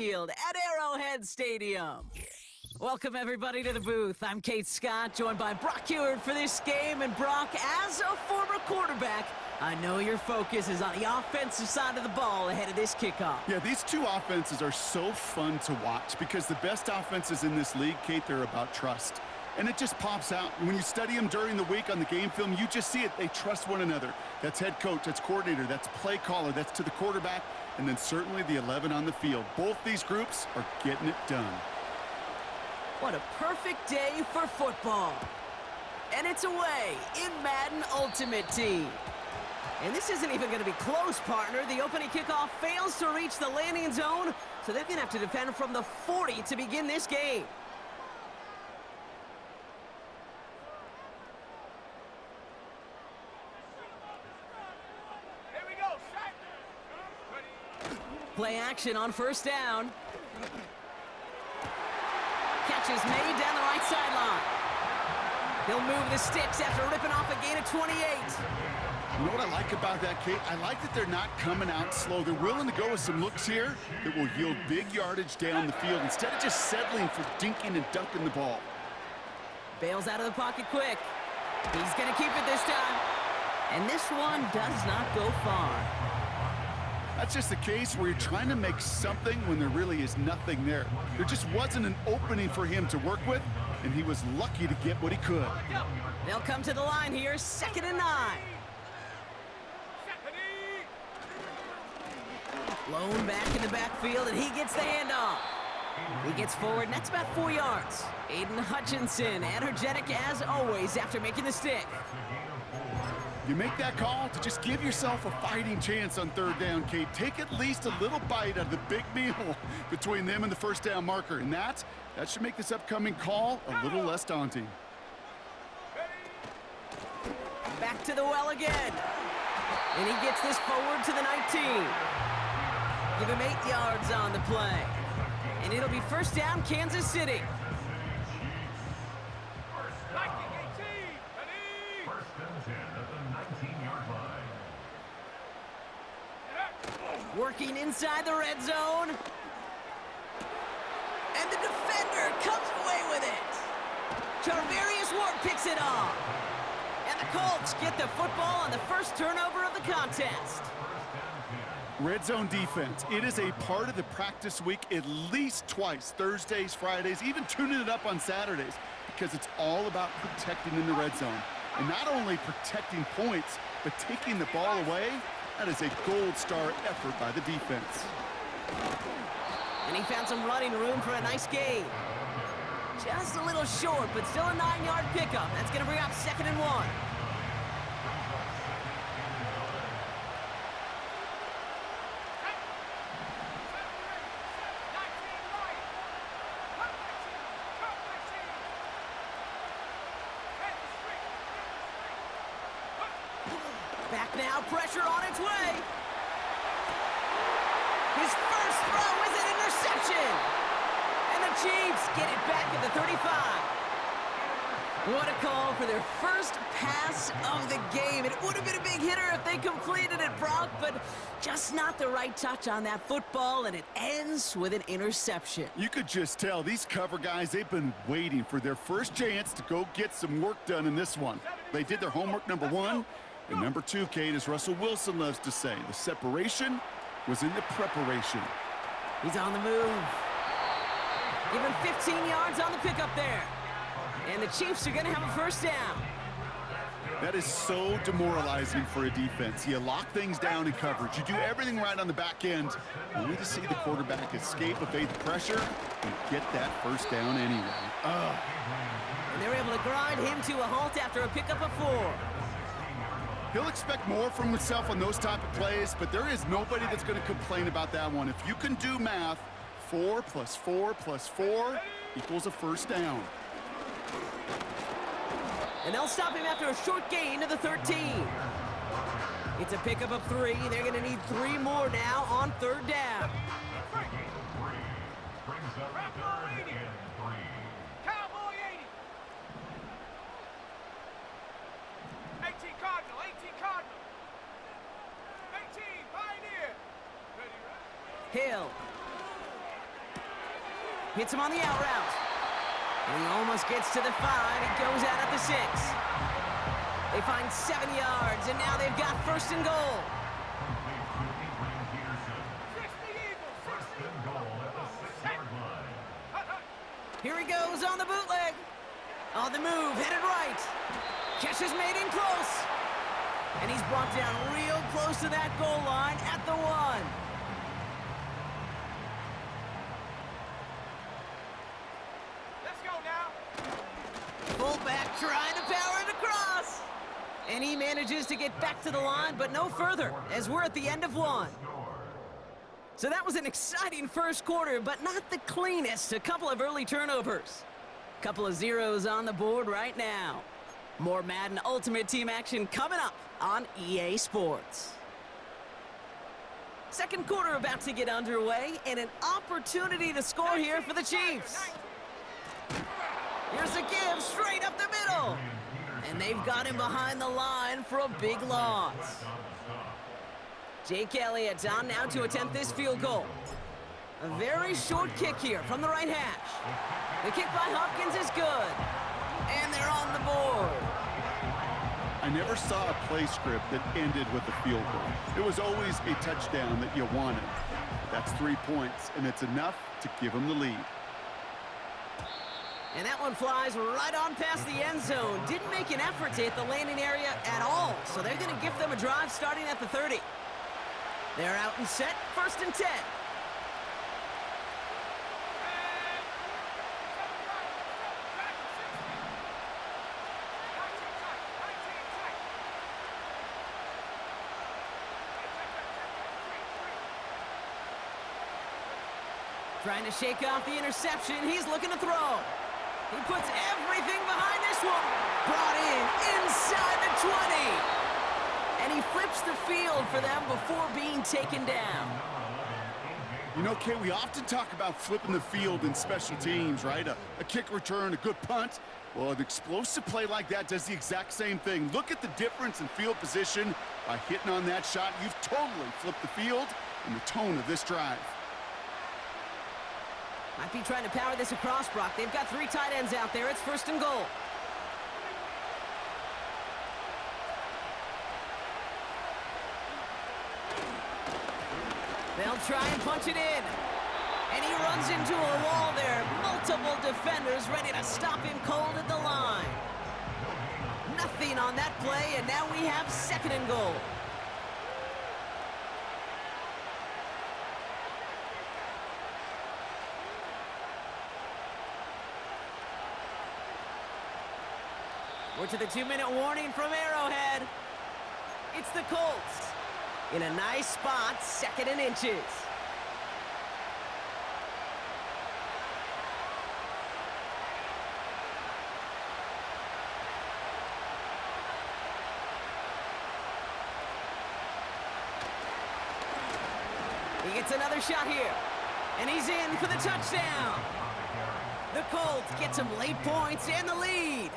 Field at Arrowhead Stadium. Welcome, everybody, to the booth. I'm Kate Scott, joined by Brock Heward for this game. And Brock, as a former quarterback, I know your focus is on the offensive side of the ball ahead of this kickoff. Yeah, these two offenses are so fun to watch because the best offenses in this league, Kate, they're about trust. And it just pops out. When you study them during the week on the game film, you just see it. They trust one another. That's head coach, that's coordinator, that's play caller, that's to the quarterback, and then certainly the 11 on the field. Both these groups are getting it done. What a perfect day for football. And it's away in Madden Ultimate Team. And this isn't even going to be close, partner. The opening kickoff fails to reach the landing zone, so they're going to have to defend from the 40 to begin this game. Here we go, set. Play action on first down. Catch is made down the right sideline. He'll move the sticks after ripping off a gain of 28. You know what I like about that, Kate? I like that they're not coming out slow. They're willing to go with some looks here that will yield big yardage down the field instead of just settling for dinking and dunking the ball. Bails out of the pocket quick. He's going to keep it this time. And this one does not go far. That's just the case where you're trying to make something when there really is nothing there. There just wasn't an opening for him to work with, and he was lucky to get what he could. They'll come to the line here, 2nd and 9. Blown back in the backfield, and he gets the handoff. He gets forward, and that's about 4 yards. Aiden Hutchinson, energetic as always after making the stick. You make that call to just give yourself a fighting chance on 3rd down, Kate. Take at least a little bite out of the big meal between them and the first down marker, and that should make this upcoming call a little less daunting. Back to the well again. And he gets this forward to the 19. Give him 8 yards on the play. And it'll be first down, Kansas City. Working inside the red zone. And the defender comes away with it. Charvarius Ward picks it off. And the Colts get the football on the first turnover of the contest. Red zone defense. It is a part of the practice week at least twice, Thursdays, Fridays, even tuning it up on Saturdays, because it's all about protecting in the red zone. And not only protecting points, but taking the ball away. That is a gold star effort by the defense. And he found some running room for a nice gain. Just a little short, but still a 9-yard pickup. That's going to bring up 2nd and 1. Back now, pressure on its way. His first throw is an interception. And the Chiefs get it back at the 35. What a call for their first pass of the game. It would have been a big hitter if they completed it, Brock, but just not the right touch on that football, and it ends with an interception. You could just tell these cover guys, they've been waiting for their first chance to go get some work done in this one. They did their homework, number 1. And number 2, Kate, as Russell Wilson loves to say, the separation was in the preparation. He's on the move. Give him 15 yards on the pickup there. And the Chiefs are going to have a first down. That is so demoralizing for a defense. You lock things down in coverage. You do everything right on the back end. Only to see the quarterback escape, evade the pressure, and get that first down anyway. And they're able to grind him to a halt after a pickup of 4. He'll expect more from himself on those type of plays, but there is nobody that's going to complain about that one. If you can do math, 4 plus 4 plus 4 equals a first down. And they'll stop him after a short gain to the 13. It's a pickup of 3. They're going to need 3 more now on 3rd down. Cowboy 80. 18 Cardinal, 18 Cardinal. 18 Pioneer. Hill. Hits him on the out route. And he almost gets to the 5. He goes out at the 6. They find 7 yards, and now they've got first and goal. 60 Eagles, 60. Here he goes on the bootleg. On the move, headed right. Catch is made in close. And he's brought down real close to that goal line at the 1. Let's go now. Fullback trying to power it across. And he manages to get back to the line, but no further, as we're at the end of 1. So that was an exciting first quarter, but not the cleanest. A couple of early turnovers. Couple of zeros on the board right now. More Madden Ultimate Team action coming up on EA Sports. Second quarter about to get underway, and an opportunity to score here for the Chiefs. Here's a give straight up the middle. And they've got him behind the line for a big loss. Jake Elliott on now to attempt this field goal. A very short kick here from the right hash. The kick by Hopkins is good. And they're on the board. I never saw a play script that ended with a field goal. It was always a touchdown that you wanted. That's 3 points, and it's enough to give them the lead. And that one flies right on past the end zone. Didn't make an effort to hit the landing area at all, so they're going to give them a drive starting at the 30. They're out and set, first and 10. Trying to shake off the interception. He's looking to throw. He puts everything behind this one. Brought in inside the 20. And he flips the field for them before being taken down. You know, Kay, we often talk about flipping the field in special teams, right? A kick return, a good punt. Well, an explosive play like that does the exact same thing. Look at the difference in field position. By hitting on that shot, you've totally flipped the field and the tone of this drive. Might be trying to power this across, Brock. They've got 3 tight ends out there. It's first and goal. They'll try and punch it in. And he runs into a wall there. Multiple defenders ready to stop him cold at the line. Nothing on that play, and now we have second and goal. We're to the 2-minute warning from Arrowhead. It's the Colts. In a nice spot, second and inches. He gets another shot here. And he's in for the touchdown. The Colts get some late points and the lead.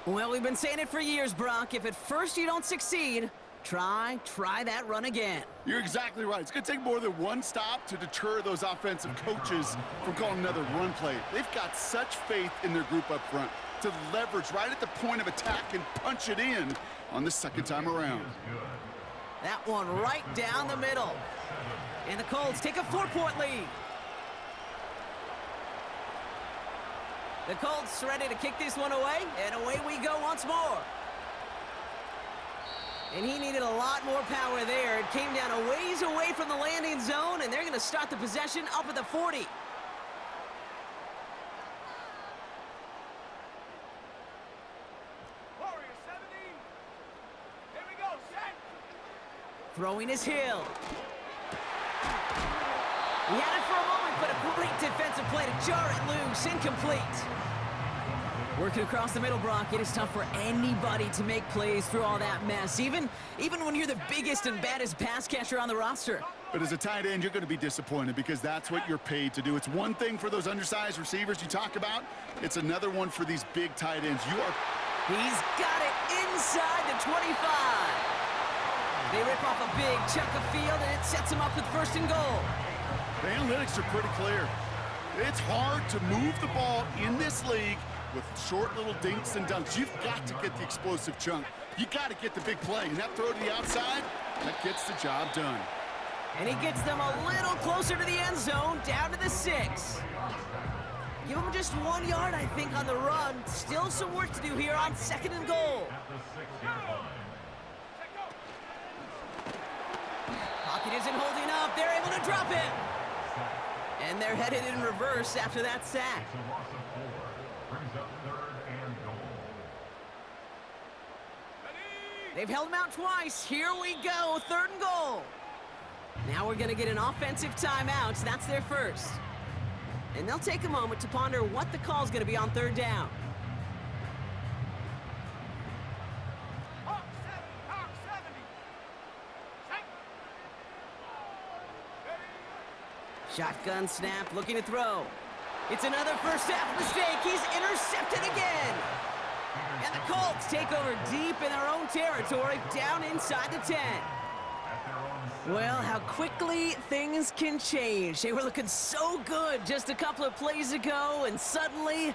Well, we've been saying it for years, Brock. If at first you don't succeed, try that run again. You're exactly right. It's going to take more than one stop to deter those offensive coaches from calling another run play. They've got such faith in their group up front to leverage right at the point of attack and punch it in on the second time around. That one right down the middle. And the Colts take a 4-point lead. The Colts ready to kick this one away, and away we go once more. And he needed a lot more power there. It came down a ways away from the landing zone, and they're going to start the possession up at the 40. Warriors 70. Here we go, set. Throwing his Hill. He had it for a moment, but a great defensive play to jar it loose. Incomplete. Working across the middle, Brock, it is tough for anybody to make plays through all that mess, even when you're the biggest and baddest pass catcher on the roster. But as a tight end, you're going to be disappointed because that's what you're paid to do. It's one thing for those undersized receivers you talk about. It's another one for these big tight ends. He's got it inside the 25. They rip off a big chunk of field, and it sets him up with first and goal. The analytics are pretty clear. It's hard to move the ball in this league with short little dinks and dunks. You've got to get the explosive chunk. You got to get the big play. And that throw to the outside, that gets the job done. And he gets them a little closer to the end zone, down to the 6. Give him just 1 yard, I think, on the run. Still some work to do here on 2nd and goal. Pocket isn't holding up. They're able to drop it. And they're headed in reverse after that sack. They've held him out twice. Here we go, 3rd and goal. Now we're going to get an offensive timeout. That's their first. And they'll take a moment to ponder what the call is going to be on 3rd down. Shotgun snap, looking to throw. It's another first half mistake. He's intercepted again. And the Colts take over deep in their own territory, down inside the 10. Well, how quickly things can change. They were looking so good just a couple of plays ago, and suddenly,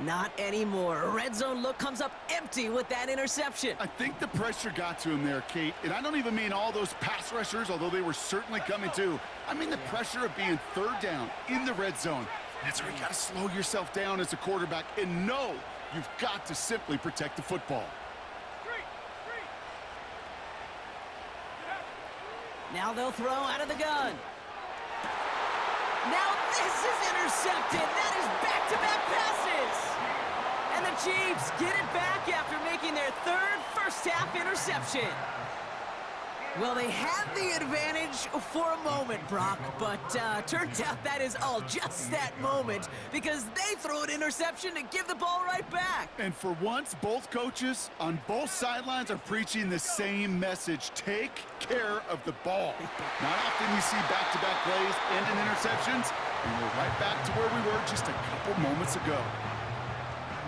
not anymore. A red zone look comes up empty with that interception. I think the pressure got to him there, Kate. And I don't even mean all those pass rushers, although they were certainly coming too. I mean the pressure of being 3rd down in the red zone. That's where you got to slow yourself down as a quarterback and know you've got to simply protect the football. Now they'll throw out of the gun. Now this is intercepted. That is back-to-back passes. And the Chiefs get it back after making their 3rd first-half interception. Well, they had the advantage for a moment, Brock, but turns out that is all just that moment because they throw an interception to give the ball right back. And for once, both coaches on both sidelines are preaching the same message. Take care of the ball. Not often you see back-to-back plays end in interceptions, and we're right back to where we were just a couple moments ago.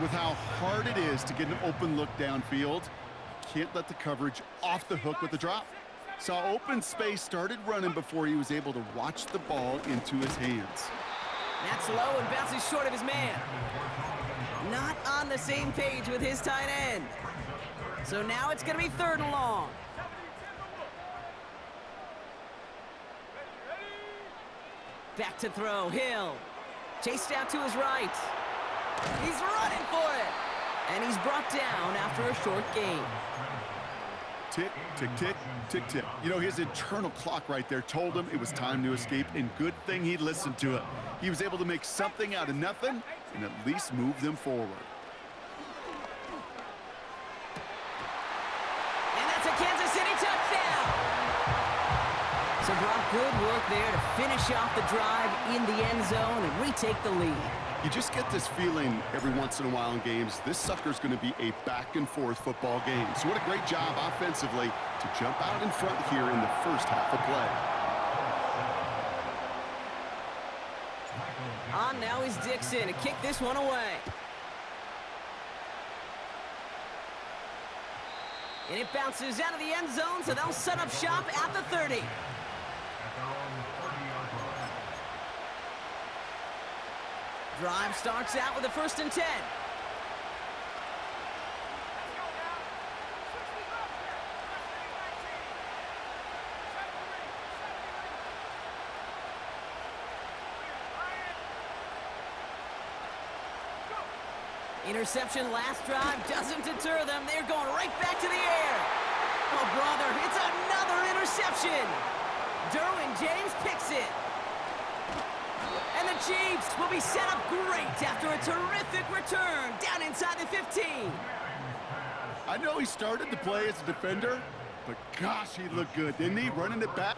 With how hard it is to get an open look downfield, you can't let the coverage off the hook with the drop. Saw open space, started running before he was able to watch the ball into his hands. That's low and bounces short of his man. Not on the same page with his tight end. So now it's going to be 3rd and long. Back to throw, Hill. Chased out to his right. He's running for it. And he's brought down after a short gain. Tick, tick, tick, tick, tick. You know, his internal clock right there told him it was time to escape, and good thing he listened to it. He was able to make something out of nothing and at least move them forward. And that's a Kansas City touchdown. So Brock, good work there to finish off the drive in the end zone and retake the lead. You just get this feeling every once in a while in games, this sucker's going to be a back-and-forth football game. So what a great job offensively to jump out in front here in the first half of play. On now is Dixon to kick this one away. And it bounces out of the end zone, so they'll set up shop at the 30. Drive starts out with a 1st and 10. Interception last drive doesn't deter them. They're going right back to the air. Oh, brother, it's another interception. Derwin James picks it. And the Chiefs will be set up great after a terrific return down inside the 15. I know he started to play as a defender, but gosh, he looked good, didn't he? Running it back.